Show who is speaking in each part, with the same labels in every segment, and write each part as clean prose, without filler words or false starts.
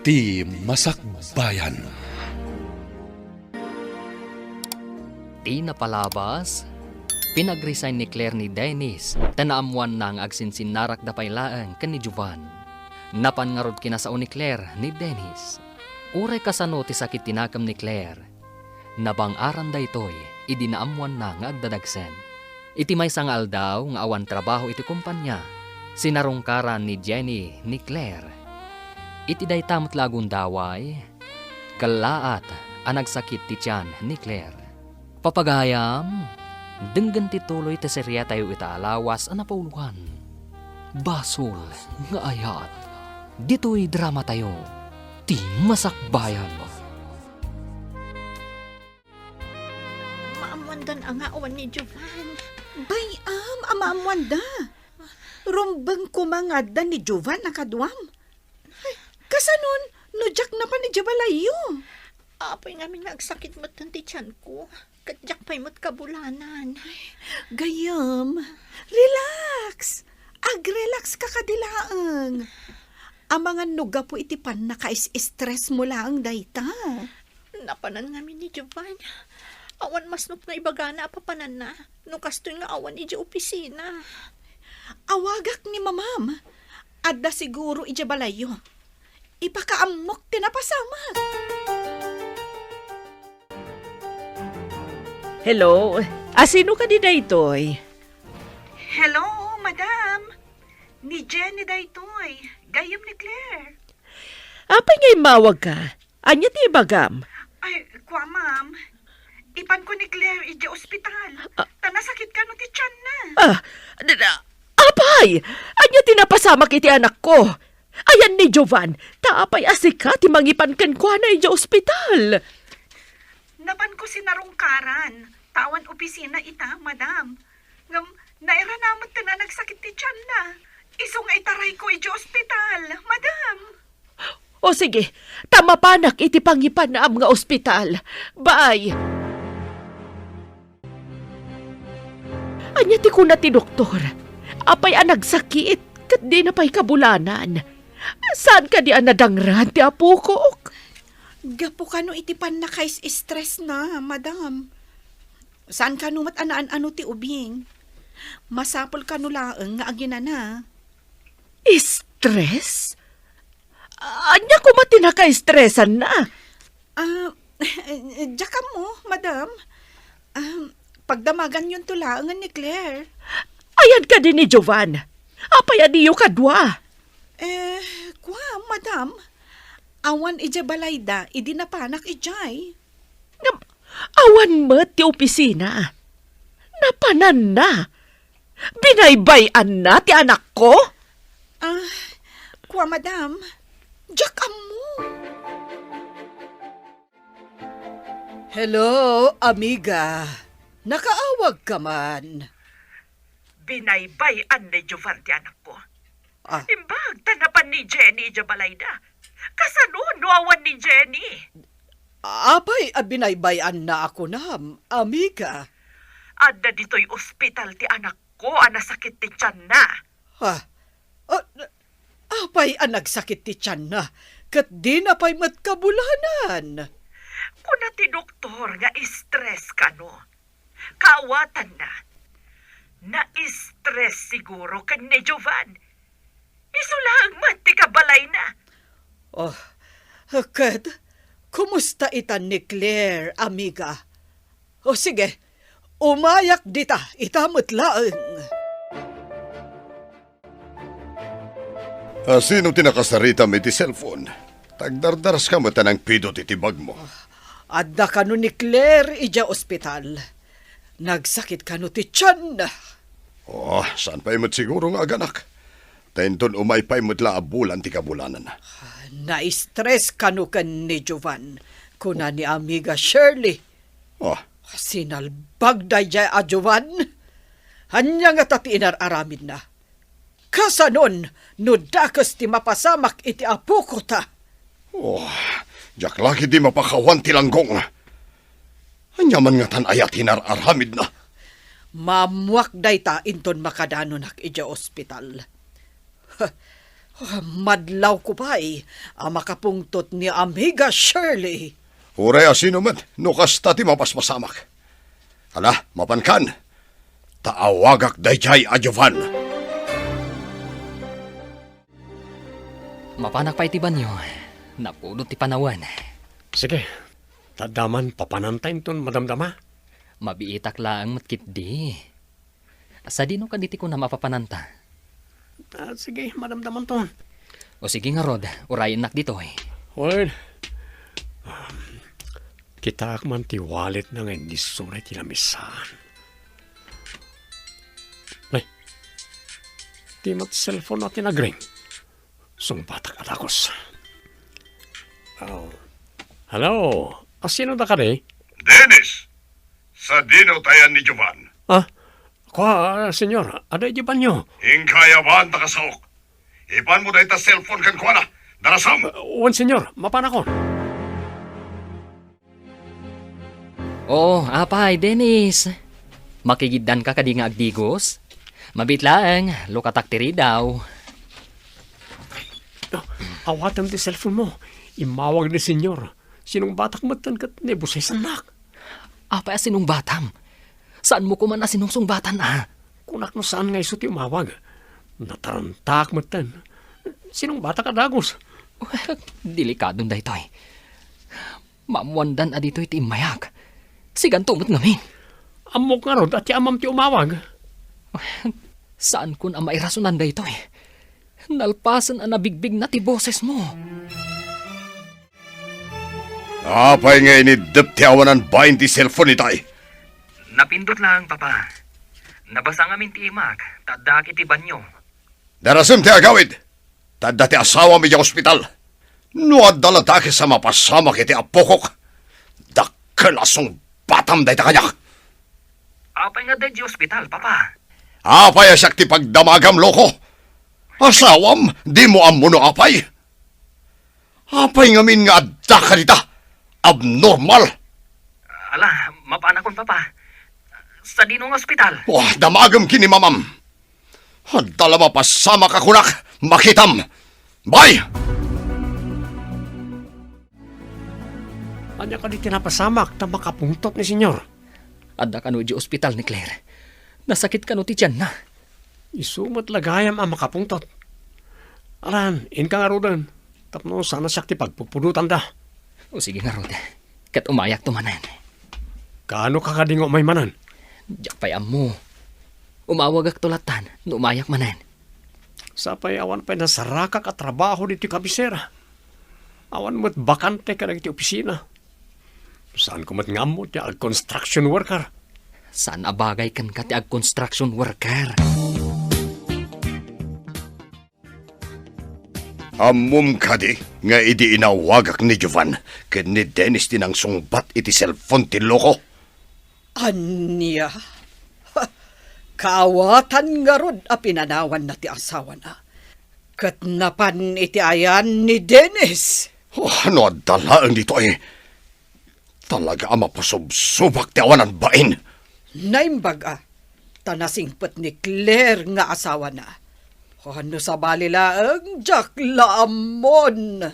Speaker 1: iti Masakbayan.
Speaker 2: Di napalabas, pinag-resign ni Claire ni Dennis, tanaamuan na ang agsinsinarak da pailaan kan ni Jovan. Napangarod kinasaon ni Claire ni Dennis. Uray kasano ti sakit tinakam ni Claire. Nabang-aran da ito'y, idinaamuan na nga agdadagsen. Iti may sangal daw nga awan trabaho iti kumpanya. Sinarungkaran ni Jenny ni Claire. Iti day tamot lagun daway, kalaat ang nagsakit ti tiyan ni Claire. Papagayam, denggan ti tuloy ti serya tayo itaalawas ang napauluhan. Basol nga ayat, dito'y drama tayo, ti Masakbayan.
Speaker 3: Maamuandan ang awan ni Jovan.
Speaker 4: Bayam, amamwanda. Rumbang kumangada ni Jovan nakadwam. Kasanon, nujak na pa ni Jabalayo.
Speaker 3: Apay namin nagsakit mo't ang tiyan ko. Kadyak pa'y mo't kabulanan.
Speaker 4: Gayam, relax. Ag-relax ka kadilaang. Ang mga nuga po itipan na kais-stress mo lang dayta.
Speaker 3: Napanan namin ni Jovan. Awan mas nup na ibagana apapanan na. No kastoy nga awan iji opisina.
Speaker 4: Awagak ni mamam. Adda siguro ijabalayo. Ipakaamok tinapasama.
Speaker 5: Hello? Sino ka di daytoy?
Speaker 4: Hello, madam. Ni Jenny daytoy. Gayam ni Claire.
Speaker 5: Apay ngay mawag ka? Anya ti bagam?
Speaker 4: Ay, kwa ma'am. Ipan ko ni Claire ija ospital. Tanasakit ka no ti tiyan na.
Speaker 5: Apay! Anya tinapasama kiti anak ko. Ayan ni Jovan, taapay asika ti mangipan kan kwa na ija ospital.
Speaker 4: Napan ko sinarungkaran. Tawan opisina ita, madam. Ngam, naira namot ka na nagsakit ti tiyan na. Iso nga itaray ko ija ospital, madam.
Speaker 5: O sige, tama panak iti pangipan na am nga ospital. Bye! Anya ti kuna ti doktor. Apay ang nagsakit, kat di na pa'y kabulanan. Saan ka di ang nadangran ti apo ko?
Speaker 4: Gapo ka no itipan na kais stress na, madam. Saan ka no matanaan-ano ti ubing? Masapol ka no laeng nga agina na.
Speaker 5: Stress? Anya ko matinaka-stressan na.
Speaker 4: Diyan mo, madam. Pagdamagan yun tulaangan ni Claire.
Speaker 5: Ayan ka din ni Jovan. Apay adiyo kadwa.
Speaker 4: Kwa, madam. Awan ija balayda, idi napanak ijay.
Speaker 5: Awan mo ti opisina. Napanan na. Binaybayan na ti anak ko.
Speaker 4: Kwa, madam. Diyan mo.
Speaker 6: Hello, amiga. Nakaawag ka man.
Speaker 7: Binaybayan ni Jovan ti anak ko. Imbag, tanapan ni Jenny Jabalayda. Kasano nuawan ni Jenny?
Speaker 6: Apay, binaybayan na ako na, amiga.
Speaker 7: Adda dito'y ospital ti anak ko, anasakit ti tiyan na.
Speaker 6: Apay, nagsakit ti tiyan na. Kat di na pa'y matkabulanan.
Speaker 7: Kuna ti doktor nga stress ka no. Kaawatan na. Na-stress siguro kan ni Jovan. Isulang man ti kabalay na.
Speaker 6: Kat, kumusta itan ni Claire, amiga? Sige, umayak dita, itamot laeng.
Speaker 8: Sino tinakasarita may ti cellphone? Tagdardaras ka mata ng pidot itibag mo.
Speaker 6: Adda ka no ni Claire ija ospital. Nagsakit ka no ti tiyan.
Speaker 8: Saan pa imot siguro nga aganak? Tainton umay pa imot laabulan ti kabulanan.
Speaker 6: Na-stress ka no kan ni Jovan. Kuna ni amiga Shirley. Sinalbag da jay a Jovan. Hanya nga tati inararamid na. Kasanon, no dakas ti mapasamak iti apo ko ta.
Speaker 8: Jak lagi di mapakawan ti langgong. Anyaman nga tan ayat hinararamid na.
Speaker 6: Mamuak day ta inton makadanon hak ija ospital. Madlaw ko pa'y makapungtot ni Amiga Shirley.
Speaker 8: Uray asino man, no kasta ti mapaspasamak. Ala, mapankan. Taawagak dayjay a Jovan.
Speaker 2: Mapanak pa iti banyo. Napudot ti panawan.
Speaker 9: Sige, tadaman papanantayin ton madamdama.
Speaker 2: Mabiitak laang matkit di. Sa dino ka diti ko na mapapananta.
Speaker 9: Sige, madamdaman ton.
Speaker 2: O sige nga Rod, urayin nak dito eh.
Speaker 9: Well, kita man ti wallet na ngayon disuray tinamisan. Ay, ti mat cellphone natin nagring. Sungbatak atakos. Oh. Hello, sino da ka rin?
Speaker 8: Dennis! Sa dino tayan ni Jovan.
Speaker 9: Senyor, ada ijiban nyo.
Speaker 8: Ingkayaban takasaok. Ipan mo na ita cellphone kan kuana. Darasam!
Speaker 9: Senyor, mapanakon.
Speaker 2: Oh, apay, Dennis. Makigiddan ka kadi nga agdigos? Mabitlaang, lukataktiri daw.
Speaker 9: Awatan ti cellphone mo. Imawag ni senyor. Sinong batak matan kat nebusay sanak.
Speaker 2: Apay asinong batam? Saan mo kuman asinong batan
Speaker 9: Kunak no saan nga iso ti umawag. Natarantak matan. Sinong batak adagos?
Speaker 2: Delikadong da ito eh. Mamuandan adito iti mayak. Sigan tumot ngamin.
Speaker 9: Amok nga rod at ti amam ti umawag.
Speaker 2: Saan kun ang mairasunan da ito eh? Nalpasan ang nabigbig na ti boses mo.
Speaker 8: Apay nga inidap ti awanan bain ti cellphone itay.
Speaker 10: Napindot lang, Papa. Nabasa ngamin ti imak, tadak iti banyo.
Speaker 8: Darasam ti agawid. Tadda ti asawa mi di ospital. No adala daki sa mapasama kiti apokok. Dakkelasong batam day ta kanyak.
Speaker 10: Apay nga day di ospital, Papa.
Speaker 8: Apay asyak ti pagdamagam loko. Asawam, di mo amuno apay. Apay ngamin nga adda ka dita. Abnormal.
Speaker 10: Ala, mapanakon, Papa. Sa dinong ospital.
Speaker 8: Wah, damagam kini mamam. Adala mapasama ka kunak. Makitam. Bye!
Speaker 9: Anya ka di tinapasamak na makapungtot ni senyor.
Speaker 2: Adda ka no di ospital ni Claire. Nasakit ka no ti tiyan na.
Speaker 9: Isumat lagayam ang makapungtot. Aran, in ka nga rodan. Tapno sana sakti pagpupunutan da.
Speaker 2: O sige nga Rod. Kat umayak tumanan.
Speaker 9: Kaano ka kadingo may manan?
Speaker 2: Diyak pa'y mo. Umawag ak tulatan. No umayak manan.
Speaker 9: Sapay awan pa'y nasaraka ka trabaho dito kabisera. Awan mo't bakante ka na iti opisina. Saan ko mat ngamot ya ag construction worker?
Speaker 2: Saan abagay kan ka ti ag construction worker?
Speaker 8: Amum kadi nga idi inawagak ni Jovan ken ni Dennis tinang sungbat iti cellphone ti loko.
Speaker 6: Anya? Kaawatan nga rod a pinanawan na ti asawa na. Katnapan iti ayan ni Dennis.
Speaker 8: Ano adala ang dito eh? Talaga ang mapasubsubak ti awanan bain.
Speaker 6: Naimbaga, tanasingpet ni Claire nga asawa na. Ano sa balilaang Jack Laamon?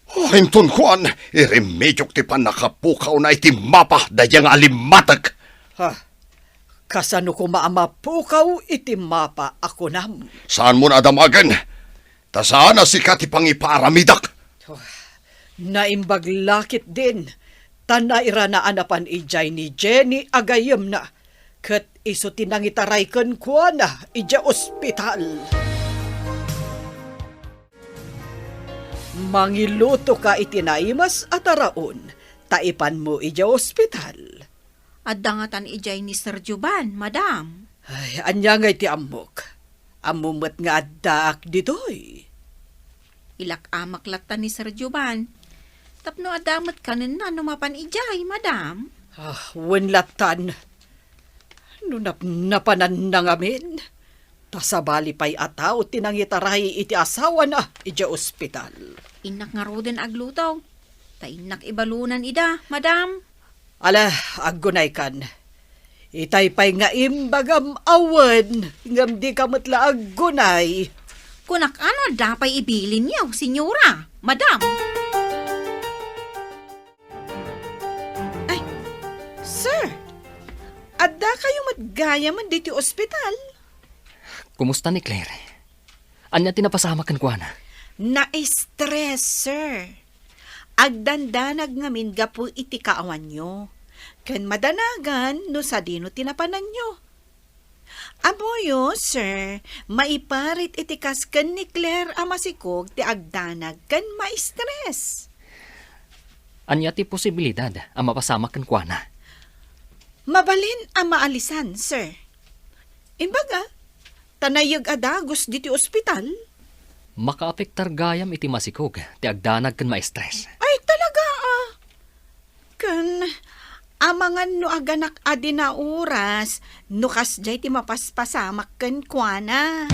Speaker 8: Hintun kuan, iremedyo ti panakapukaw na iti mapa dayang alimatag.
Speaker 6: Kasano ko maamapukaw iti mapa ako nam?
Speaker 8: Saan mo na adamagan? Ta saan na si kati pangiparamidak?
Speaker 6: Naimbaglakit din. Tanaira na anapan ijay ni Jenny agayem na. Kat iso tinangitaray ken kuana ija ospital. Mangiluto ka itinaimas at araon. Taipan mo ija ospital.
Speaker 3: Adangatan ijay ni Sir Juban, Madam.
Speaker 6: Ay, anya nga iti amok. Amumat nga addaak ditoy.
Speaker 3: Ilak amaklat ni Sir Juban. Tapno adamat kanin na numapan ijay, Madam.
Speaker 6: Wenlatan. Napanan na ngamin. Tasabali pa'y ataw tinangitaray iti asawa na ija ospital.
Speaker 3: Inak nga roden aglutaw. Ta inak ibalunan ida, Madam.
Speaker 6: Ala, aggunay kan. Itay pa'y nga imbagam awan. Ngam di ka matla aggunay.
Speaker 11: Kunak ano dapay ibilin niyo, senyora, madam.
Speaker 6: Sir, adda kayo matgaya man dito ospital.
Speaker 2: Kumusta ni Claire? Anya tinapasama kan kuana?
Speaker 6: Na-stress, sir. Agdandanag ngamin gapu iti kaawan nyo. Kan madanagan no sa dino tinapanan nyo. Amoyo, sir, maiparit itikas kan ni Claire amasikog ti agdanag kan ma-stress.
Speaker 2: Anya ti posibilidad ang mapasama kan kuana?
Speaker 6: Mabalin ang maalisan, sir. Imbaga, tanayag adagos diti ospital.
Speaker 2: Makaapektar gayam iti masikog ti agdanag kan ma-stress.
Speaker 6: Ay, talaga Kan, amangan no aganak adi na oras, no kasjay ti mapaspasamak kan kuana.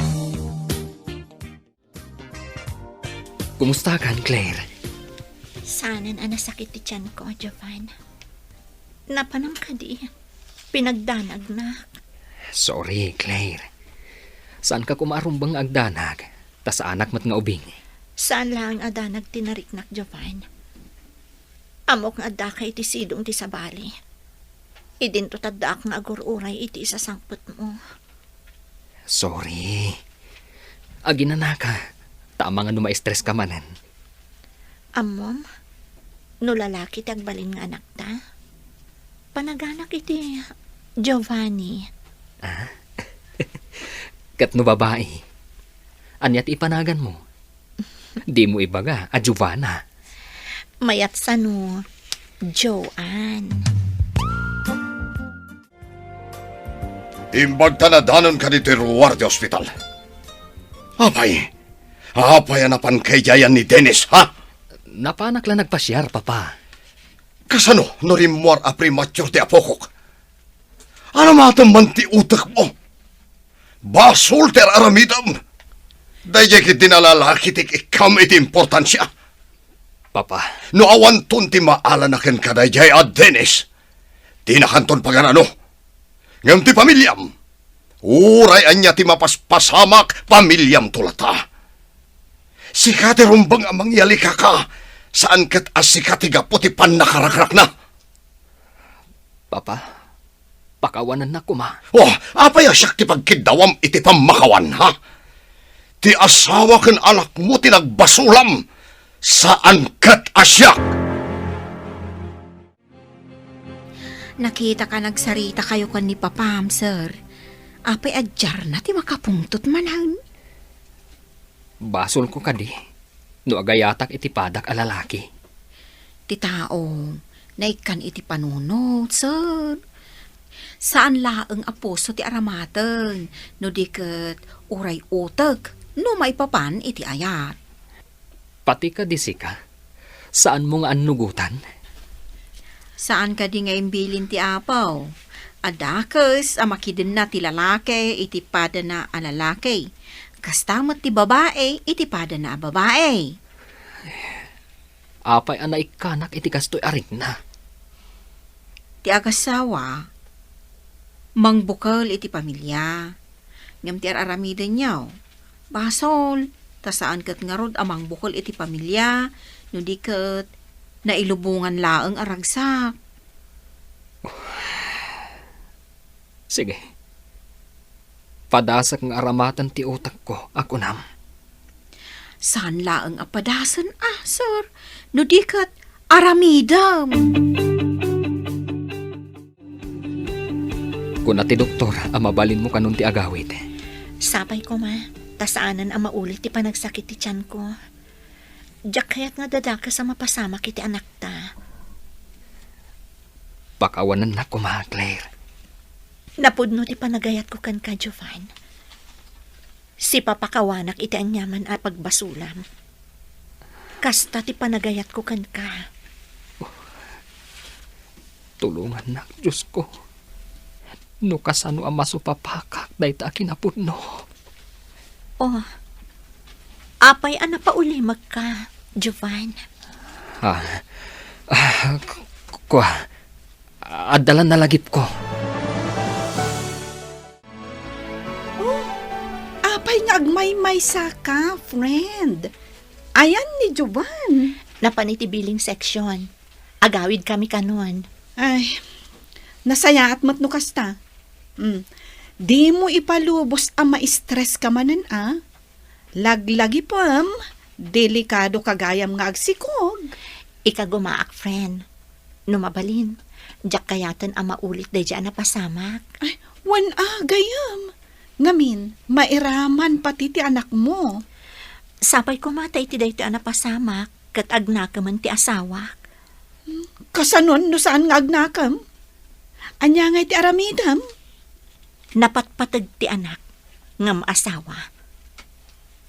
Speaker 2: Kumusta kan, Claire?
Speaker 3: Sanan ang nasakit ti tiyan ko, Jovan. Napanam ka di. Pinagdanag na.
Speaker 2: Sorry, Claire. Saan ka kumarumbang agdanag? Ta sa anak mat nga ubing.
Speaker 3: Saan lang adanag tinariknak, Jovan? Amok nga adda ka iti sidong ti sabali. Idinto taddaak nga agururay iti isa sangput mo.
Speaker 2: Sorry. Agina na ka. Tama nga numa-stress ka manan.
Speaker 3: Amom, no lalaki tagbalin nga anak ta. Panaganak iti Giovanni.
Speaker 2: Kat no babae. Anyat ipanagan mo. Di mo ibaga, a Giovanna.
Speaker 3: Mayat sa no, Joanne.
Speaker 8: Imbag tanadanon ka dito Ruwarte Hospital. Apay anapan kay jayan ni Dennis, ha?
Speaker 2: Napanak lang nagpasyar, papa.
Speaker 8: Kasano no rimwar a premature ti apokok? Ano mataman ti utak mo? Basulter aramidam. Dayay kit dinalalaki ti ikam iti importansya.
Speaker 2: Papa.
Speaker 8: No awan ton ti maala na ken kadayjay at Dennis. Tinakanton paganano. Ngam ti pamilyam. Uray anya ti mapaspasamak pamilyam tulata. Sikati rumbang amang yalika ka. Saan kat asikati gapo ti panakarakrak na.
Speaker 2: Papa, pakawanan na kuma.
Speaker 8: Oh, apay asyak ti pagkidawam iti pamakawan, ha? Ti asawa ken anak mo ti nagbasulam. Saan kat asyak?
Speaker 11: Nakita ka nagsarita kayo kan ni Papam, sir. Apay adjar na ti makapungtot manan.
Speaker 2: Basol ko kadi. No agayatak iti padak a lalaki.
Speaker 11: Ti tao, naikan iti panunot, sir. Saan laeng aposo ti aramaten, no diket uray utag, no maipapan iti ayat.
Speaker 2: Pati ka disika. Saan mo nga anugutan?
Speaker 11: Saan ka di nga imbilin ti apaw? Adakes, amakidin na ti lalaki, iti pada na a lalaki. Kastamat ti babae, iti pada na a babae.
Speaker 2: Apay anay kanak iti kastoy aring na.
Speaker 11: Ti agasawa, mangbukal iti pamilya. Ngam ti aramiden niyaw. Basol, tasaan kat nga rod amang bukal iti pamilya, no di kat nailubungan laeng aragsak.
Speaker 2: Sige. Padasak ng aramatan ti utak ko, ako nam.
Speaker 11: Saan laeng apadasan sir? No di kat aramidam.
Speaker 2: Kung ti doktor, amabalin mo kanun ti agawit.
Speaker 3: Sapay ko ma, tasaanan ang maulit ti panagsakit ti tiyan ko. Diyak kaya't nga dadaka sa mapasama kiti anak ta.
Speaker 2: Pakawanan na ko, ma, Claire.
Speaker 3: Napudno ti panagayat ko kan ka, Jovan. Si papakawanak iti anyaman at pagbasulam. Kasta ti panagayat ko kan ka.
Speaker 2: Tulungan na, Diyos ko. No kasano ang masupapakak dahi ta kinapudno.
Speaker 3: Oh, apay ana pa ulimag ka, Jovan.
Speaker 2: Adalan na lagip ko.
Speaker 6: Apay nga Agmay-maysa ka, friend. Ayan ni Jovan.
Speaker 3: Napanitibiling seksyon. Agawid kami kanon.
Speaker 6: Ay, nasaya at matno kasta. Di mo ipalubos ang ma-stress ka manan, Laglagi pam, delikado kagayam nga agsikog.
Speaker 3: Ikagumaak, friend. Numabalin. Diyak kayatan ang maulit da dyan na pasamak.
Speaker 6: Ay, gayam. Ngamin, mairaman pati ti anak mo.
Speaker 3: Sabay kumatay ti dahi ti anak pasamak, kat agnakaman ti asawak.
Speaker 6: Kasanon no saan nga agnakam? Anya nga ti aramidam?
Speaker 3: Napatpatag ti anak, ngam asawa.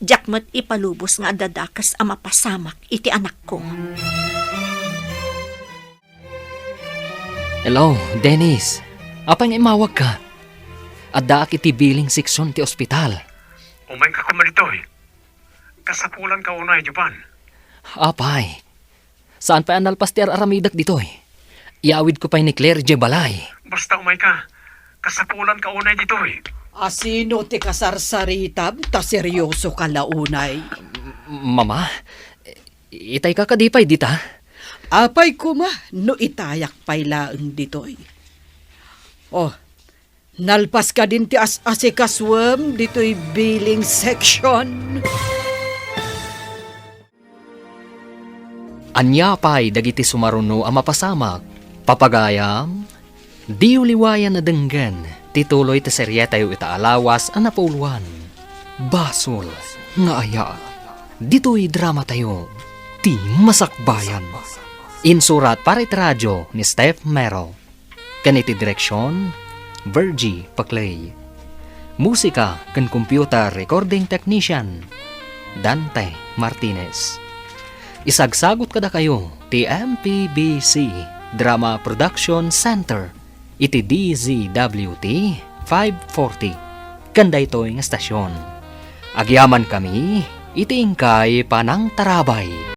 Speaker 3: Diyak mo't ipalubos nga dadakas ang mapasamak iti anak ko.
Speaker 2: Hello, Dennis. Apang imawag ka? Addaak iti biling seksyon ti ospital.
Speaker 9: Umay ka kumalitoy. Kasapulan ka unay, Jupan.
Speaker 2: Apay. Saan pa analpas ti aramidak ditoy? Iawid ko pa ni Claire J. Balay.
Speaker 9: Basta umay ka. Kasapulan ka unay ditoy.
Speaker 5: Asino ti kasarsaritab, ta seryoso ka launay.
Speaker 2: Mama, itay ka kadipay dita?
Speaker 5: Apay kuma, no itayak pay laeng ditoy. Oh, nalpas ka din ti asikaswam dito'y billing section.
Speaker 2: Anya pay dagiti sumaruno ang mapasamak. Papagayam, di uliwayan na denggan, tituloy ta serye tayo itaalawas ang napuluan. Basol, nga aya, dito'y drama tayo, ti masakbayan. Insurat para iti radyo ni Steph Mero. Kaniti direksyon, Virgie Paclay. Musika kan computer recording technician, Dante Martinez. Isagsagot kada kayo ti MPBC Drama Production Center iti DZWT 540 kanda ito ng estasyon. Agyaman kami iti ingkay panang tarabay.